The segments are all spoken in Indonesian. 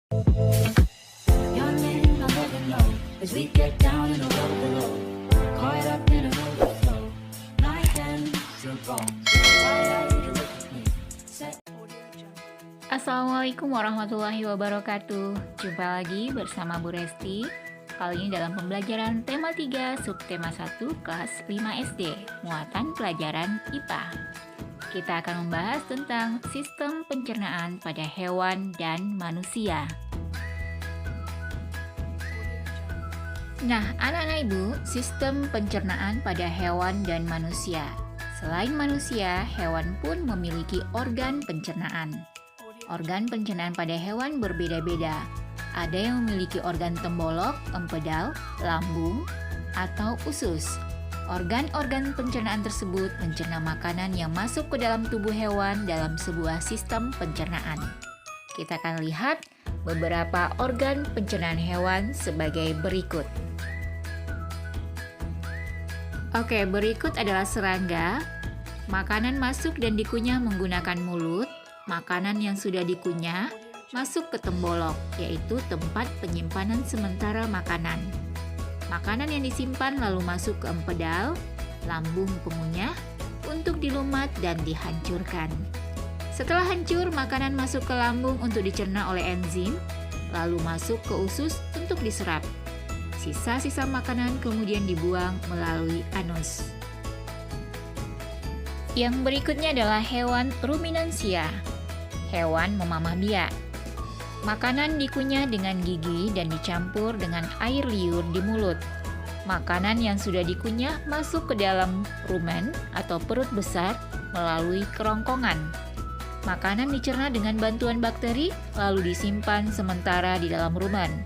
Your name, I never know. As we get down in the road below, caught up in an overflow. Night and still wrong. Why are you look at me? Set. Assalamualaikum warahmatullahi wabarakatuh. Jumpa lagi bersama Bu Resti. Kali ini dalam pembelajaran tema 3 subtema 1 kelas 5 SD, muatan pelajaran IPA. Kita akan membahas tentang sistem pencernaan pada hewan dan manusia. Nah, anak-anak Ibu, sistem pencernaan pada hewan dan manusia. Selain manusia, hewan pun memiliki organ pencernaan. Organ pencernaan pada hewan berbeda-beda. Ada yang memiliki organ tembolok, empedal, lambung, atau usus. Organ-organ pencernaan tersebut mencerna makanan yang masuk ke dalam tubuh hewan dalam sebuah sistem pencernaan. Kita akan lihat beberapa organ pencernaan hewan sebagai berikut. Oke, berikut adalah serangga. Makanan masuk dan dikunyah menggunakan mulut. Makanan yang sudah dikunyah masuk ke tembolok, yaitu tempat penyimpanan sementara makanan. Makanan yang disimpan lalu masuk ke empedal, lambung pengunyah, untuk dilumat dan dihancurkan. Setelah hancur, makanan masuk ke lambung untuk dicerna oleh enzim, lalu masuk ke usus untuk diserap. Sisa-sisa makanan kemudian dibuang melalui anus. Yang berikutnya adalah hewan ruminansia, hewan memamah biak. Makanan dikunyah dengan gigi dan dicampur dengan air liur di mulut. Makanan yang sudah dikunyah masuk ke dalam rumen atau perut besar melalui kerongkongan. Makanan dicerna dengan bantuan bakteri lalu disimpan sementara di dalam rumen.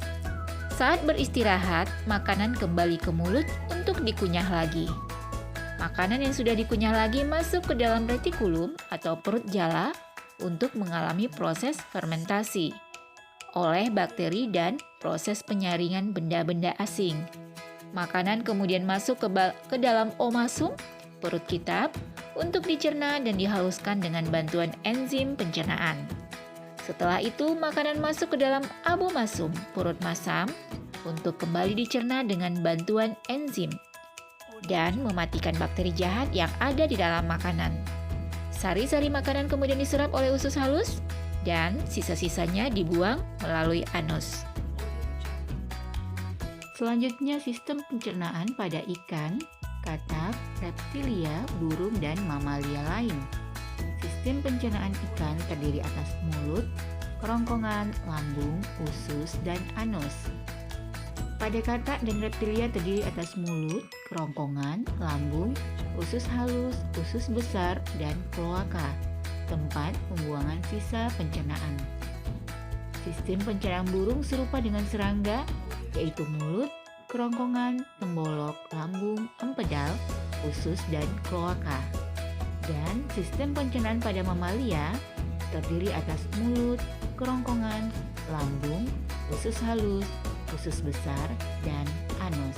Saat beristirahat, makanan kembali ke mulut untuk dikunyah lagi. Makanan yang sudah dikunyah lagi masuk ke dalam retikulum atau perut jala untuk mengalami proses fermentasi oleh bakteri dan proses penyaringan benda-benda asing. Makanan kemudian masuk ke dalam omasum, perut kitab, untuk dicerna dan dihaluskan dengan bantuan enzim pencernaan. Setelah itu, makanan masuk ke dalam abomasum, perut masam, untuk kembali dicerna dengan bantuan enzim dan mematikan bakteri jahat yang ada di dalam makanan. Sari-sari makanan kemudian diserap oleh usus halus dan sisa-sisanya dibuang melalui anus. Selanjutnya sistem pencernaan pada ikan, katak, reptilia, burung, dan mamalia lain. Sistem pencernaan ikan terdiri atas mulut, kerongkongan, lambung, usus, dan anus. Pada katak dan reptilia terdiri atas mulut, kerongkongan, lambung, usus halus, usus besar, dan kloaka, tempat pembuangan sisa pencernaan. Sistem pencernaan burung serupa dengan serangga, yaitu mulut, kerongkongan, tembolok, lambung, empedal, usus, dan kloaka. Dan sistem pencernaan pada mamalia terdiri atas mulut, kerongkongan, lambung, usus halus, usus besar, dan anus.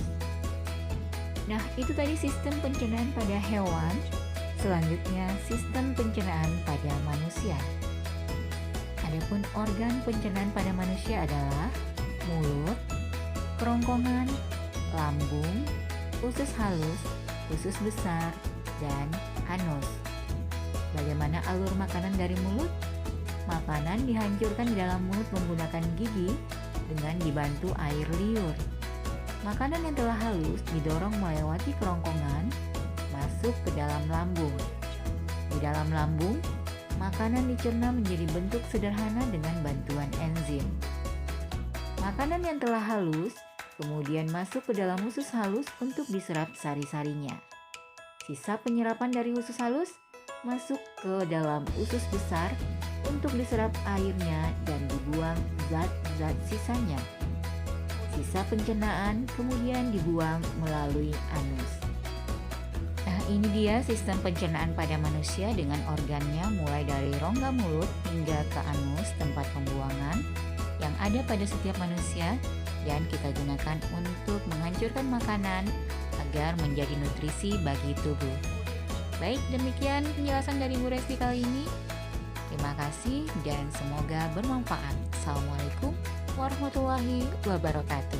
Nah, itu tadi sistem pencernaan pada hewan. Selanjutnya, sistem pencernaan pada manusia. Adapun organ pencernaan pada manusia adalah mulut, kerongkongan, lambung, usus halus, usus besar, dan anus. Bagaimana alur makanan dari mulut? Makanan dihancurkan di dalam mulut menggunakan gigi dengan dibantu air liur. Makanan yang telah halus didorong melewati kerongkongan masuk ke dalam lambung. Di dalam lambung, makanan dicerna menjadi bentuk sederhana dengan bantuan enzim. Makanan yang telah halus kemudian masuk ke dalam usus halus untuk diserap sari-sarinya. Sisa penyerapan dari usus halus masuk ke dalam usus besar untuk diserap airnya dan dibuang zat-zat sisanya. Sisa pencernaan kemudian dibuang melalui anus. Nah, ini dia sistem pencernaan pada manusia dengan organnya mulai dari rongga mulut hingga ke anus, tempat pembuangan yang ada pada setiap manusia dan kita gunakan untuk menghancurkan makanan agar menjadi nutrisi bagi tubuh. Baik, demikian penjelasan dari Bu Resti kali ini. Terima kasih dan semoga bermanfaat. Assalamualaikum warahmatullahi wabarakatuh.